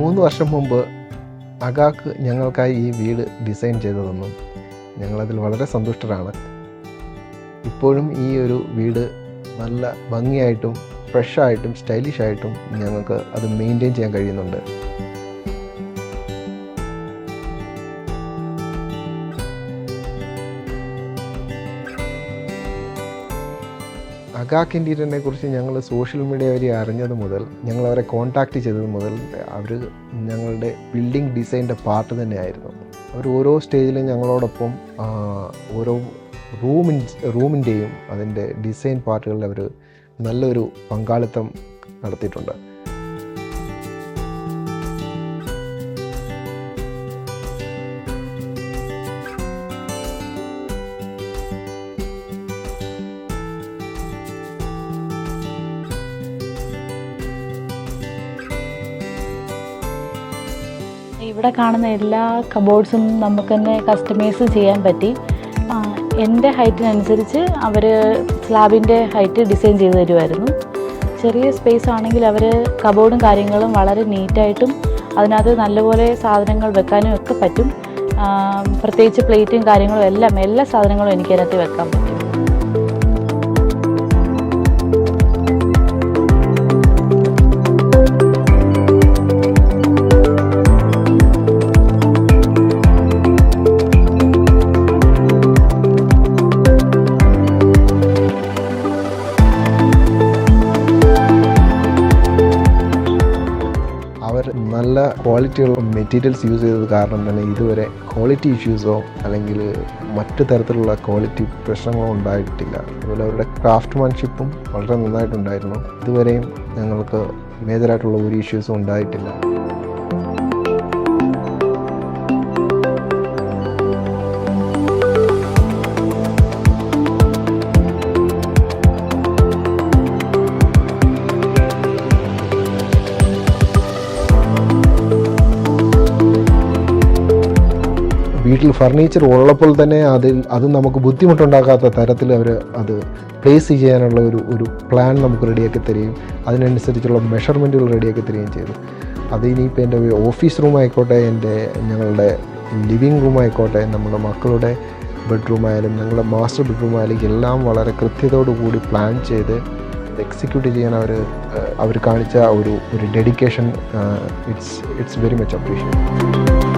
3 വർഷം മുമ്പ് അഗാക്ക് ഞങ്ങൾക്കായി ഈ വീട് ഡിസൈൻ ചെയ്തു തന്നു. ഞങ്ങളതിൽ വളരെ സന്തുഷ്ടരാണ്. ഇപ്പോഴും ഈ ഒരു വീട് നല്ല ഭംഗിയായിട്ടും ഫ്രഷായിട്ടും സ്റ്റൈലിഷായിട്ടും ഞങ്ങൾക്ക് അത് മെയിൻറ്റെയിൻ ചെയ്യാൻ കഴിയുന്നുണ്ട്. അഗാക്ക് ഇൻറ്റീരിയറിനെ കുറിച്ച് ഞങ്ങൾ സോഷ്യൽ മീഡിയ വഴി അറിഞ്ഞത് മുതൽ, ഞങ്ങൾ അവരെ കോൺടാക്റ്റ് ചെയ്തത് മുതൽ അവർ ഞങ്ങളുടെ ബിൽഡിംഗ് ഡിസൈൻ്റെ പാർട്ട് തന്നെയായിരുന്നു. അവർ ഓരോ സ്റ്റേജിലും ഞങ്ങളോടൊപ്പം ഓരോ റൂമിൻ്റെയും അതിൻ്റെ ഡിസൈൻ പാർട്ടുകളിൽ അവർ നല്ലൊരു പങ്കാളിത്തം നടത്തിയിട്ടുണ്ട്. ഇവിടെ കാണുന്ന എല്ലാ കബോർഡ്സും നമുക്ക് തന്നെ കസ്റ്റമൈസ് ചെയ്യാൻ പറ്റി. എൻ്റെ ഹൈറ്റിനനുസരിച്ച് അവർ സ്ലാബിൻ്റെ ഹൈറ്റ് ഡിസൈൻ ചെയ്ത് തരുമായിരുന്നു. ചെറിയ സ്പേസ് ആണെങ്കിൽ അവർ കബോർഡും കാര്യങ്ങളും വളരെ നീറ്റായിട്ടും അതിനകത്ത് നല്ലപോലെ സാധനങ്ങൾ വെക്കാനും ഒക്കെ പറ്റും. പ്രത്യേകിച്ച് പ്ലേറ്റും കാര്യങ്ങളും എല്ലാ സാധനങ്ങളും എനിക്കതിനകത്ത് വെക്കാൻ പറ്റും. അവർ നല്ല ക്വാളിറ്റിയുള്ള മെറ്റീരിയൽസ് യൂസ് ചെയ്തത് കാരണം തന്നെ ഇതുവരെ ക്വാളിറ്റി ഇഷ്യൂസോ അല്ലെങ്കിൽ മറ്റു തരത്തിലുള്ള ക്വാളിറ്റി പ്രശ്നങ്ങളോ ഉണ്ടായിട്ടില്ല. അതുപോലെ അവരുടെ ക്രാഫ്റ്റ്മാൻഷിപ്പും വളരെ നന്നായിട്ടുണ്ടായിരുന്നു. ഇതുവരെയും ഞങ്ങൾക്ക് മേജറായിട്ടുള്ള ഒരു ഇഷ്യൂസും ഉണ്ടായിട്ടില്ല. വീട്ടിൽ ഫർണിച്ചർ ഉള്ളപ്പോൾ തന്നെ അത് നമുക്ക് ബുദ്ധിമുട്ടുണ്ടാക്കാത്ത തരത്തിൽ അവർ അത് പ്ലേസ് ചെയ്യാനുള്ള ഒരു പ്ലാൻ നമുക്ക് റെഡിയാക്കി തരികയും അതിനനുസരിച്ചുള്ള മെഷർമെൻറ്റുകൾ റെഡിയാക്കി തരികയും ചെയ്തു. അത് ഇനിയിപ്പോൾ എൻ്റെ ഓഫീസ് റൂം ആയിക്കോട്ടെ, ഞങ്ങളുടെ ലിവിങ് റൂം ആയിക്കോട്ടെ, നമ്മുടെ മക്കളുടെ ബെഡ്റൂമായാലും ഞങ്ങളുടെ മാസ്റ്റർ ബെഡ്റൂമായാലും എല്ലാം വളരെ കൃത്യതയോടു കൂടി പ്ലാൻ ചെയ്ത് എക്സിക്യൂട്ട് ചെയ്യാൻ അവർ കാണിച്ച ഒരു dedication it's very much appreciate.